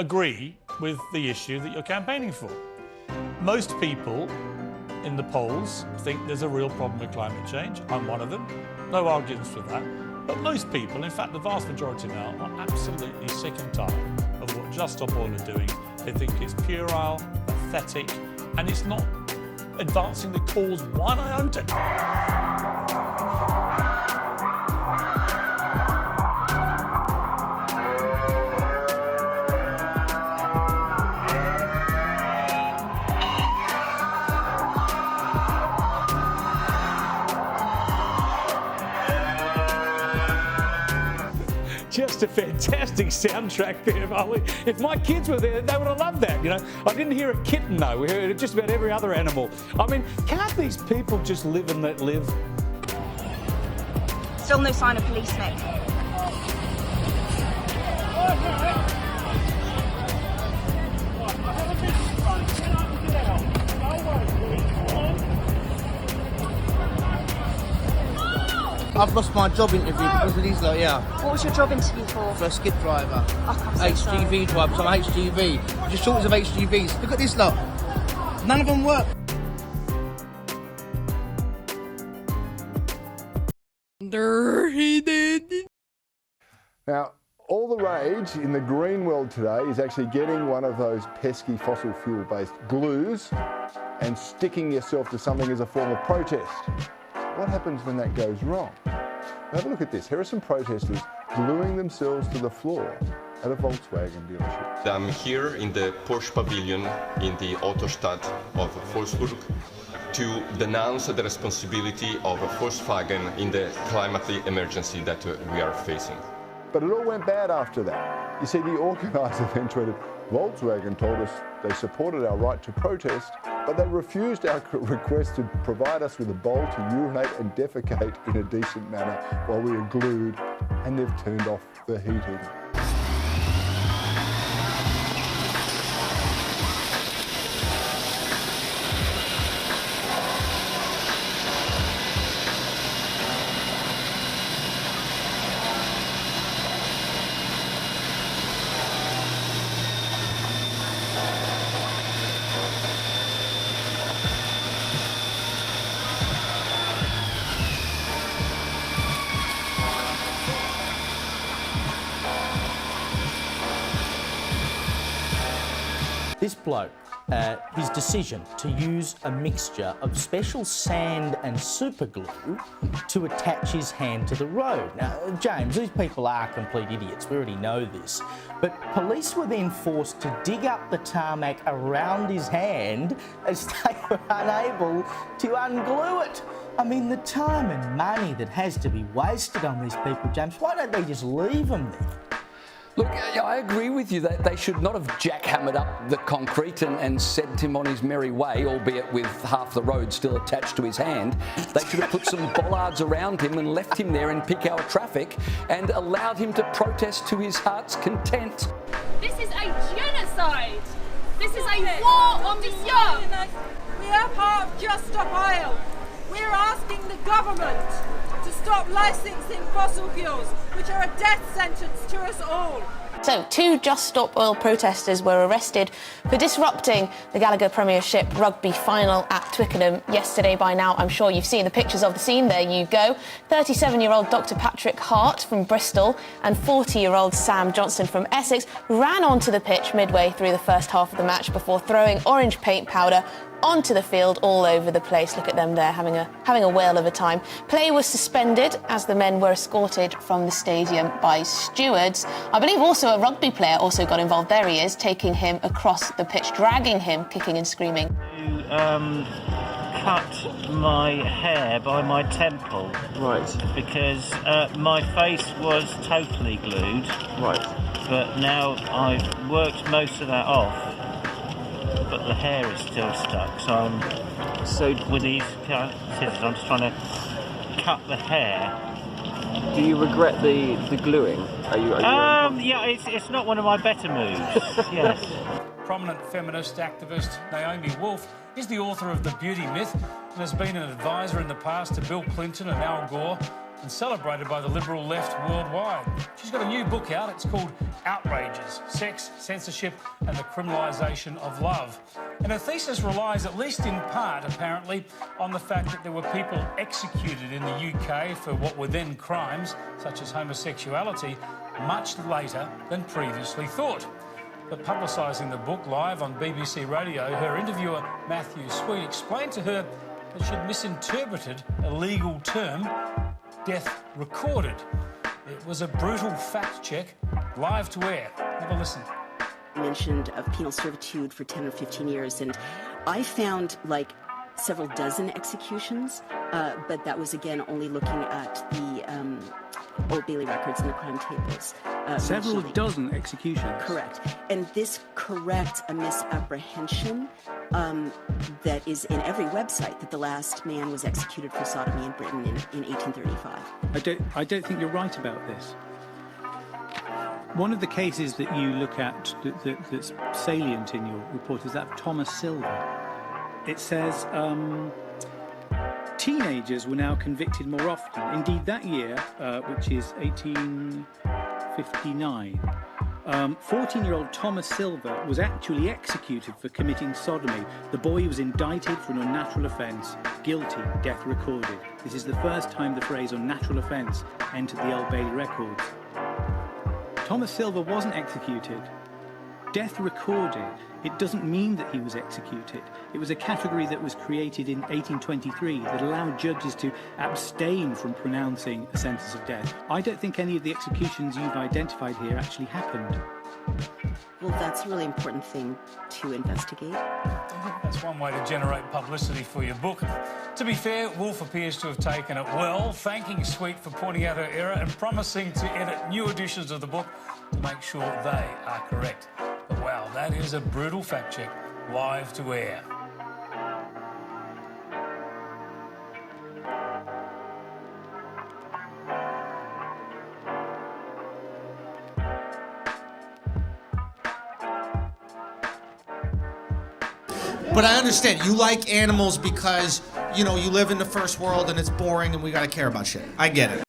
agree with the issue that you're campaigning for. Most people in the polls think there's a real problem with climate change. I'm one of them. No arguments with that. But most people, in fact the vast majority now, are absolutely sick and tired of what Just Stop Oil are doing. They think it's puerile, pathetic, and it's not advancing the cause one iota. Just a fantastic soundtrack there, Molly. If my kids were there, they would have loved that, you know. I didn't hear a kitten, though. We heard just about every other animal. I mean, can't these people just live and let live? Still no sign of police, Nick. I've lost my job interview because of these lot, yeah. What was your job interview for? For a skip driver. Oh, I'm so sorry. HGV driver, so I'm HGV. Just shortage of HGVs. Look at this lot. None of them work. Now, all the rage in the green world today is actually getting one of those pesky fossil fuel-based glues and sticking yourself to something as a form of protest. What happens when that goes wrong? Have a look at this. Here are some protesters gluing themselves to the floor at a Volkswagen dealership. I'm here in the Porsche pavilion in the Autostadt of Wolfsburg to denounce the responsibility of Volkswagen in the climate emergency that we are facing. But it all went bad after that. You see, the organiser then tweeted, Volkswagen told us they supported our right to protest, but they refused our request to provide us with a bowl to urinate and defecate in a decent manner while we were glued, and they've turned off the heating. This bloke, his decision to use a mixture of special sand and super glue to attach his hand to the road. Now, James, these people are complete idiots, we already know this, but police were then forced to dig up the tarmac around his hand as they were unable to unglue it. I mean, the time and money that has to be wasted on these people, James, why don't they just leave them there? Look, I agree with you that they should not have jackhammered up the concrete and sent him on his merry way, albeit with half the road still attached to his hand. They should have put some bollards around him and left him there in peak hour traffic and allowed him to protest to his heart's content. This is a genocide. This is a war on the young. We are part of Just Stop Oil. We're asking the government to stop licensing fossil fuels, which are a death sentence to us all. So, 2 Just Stop Oil protesters were arrested for disrupting the Gallagher Premiership rugby final at Twickenham yesterday. By now, I'm sure you've seen the pictures of the scene. There you go. 37-year-old Dr. Patrick Hart from Bristol and 40-year-old Sam Johnson from Essex ran onto the pitch midway through the first half of the match before throwing orange paint powder onto the field all over the place. Look at them there having a whale of a time. Play was suspended as the men were escorted from the stadium by stewards. I believe also a rugby player also got involved. There he is, taking him across the pitch, dragging him, kicking and screaming. Cut my hair by my temple. Right. Because my face was totally glued. Right. But now I've worked most of that off. But the hair is still stuck, so with these scissors, I'm just trying to cut the hair. Do you regret the gluing? Are you yeah, it's not one of my better moves. Yes. Prominent feminist activist Naomi Wolf is the author of The Beauty Myth and has been an advisor in the past to Bill Clinton and Al Gore. and celebrated by the liberal left worldwide. She's got a new book out. It's called Outrages: Sex, Censorship and the Criminalisation of Love. And her thesis relies, at least in part, apparently, on the fact that there were people executed in the UK for what were then crimes, such as homosexuality, much later than previously thought. But publicising the book live on BBC Radio, her interviewer Matthew Sweet explained to her that she'd misinterpreted a legal term, death recorded. It was a brutal fact check, live to air. Have a listen. Mentioned of penal servitude for 10 or 15 years, and I found like several dozen executions, but that was again only looking at the Old Bailey records and the crime tables. Several originally. dozen executions. Correct. And this corrects a misapprehension that is in every website that the last man was executed for sodomy in Britain in 1835. I don't think you're right about this. One of the cases that you look at that's salient in your report is that of Thomas Silver. It says teenagers were now convicted more often. Indeed, that year, which is 1859, 14-year-old Thomas Silver was actually executed for committing sodomy. The boy was indicted for an unnatural offence, guilty, death recorded. This is the first time the phrase unnatural offence entered the Old Bailey records. Thomas Silver wasn't executed. Death recorded. It doesn't mean that he was executed. It was a category that was created in 1823 that allowed judges to abstain from pronouncing a sentence of death. I don't think any of the executions you've identified here actually happened. Well, that's a really important thing to investigate. That's one way to generate publicity for your book. To be fair, Wolf appears to have taken it well, thanking Sweet for pointing out her error and promising to edit new editions of the book to make sure they are correct. But wow, that is a brutal fact check, live to air. But I understand you like animals because, you know, you live in the first world and it's boring and we gotta care about shit. I get it.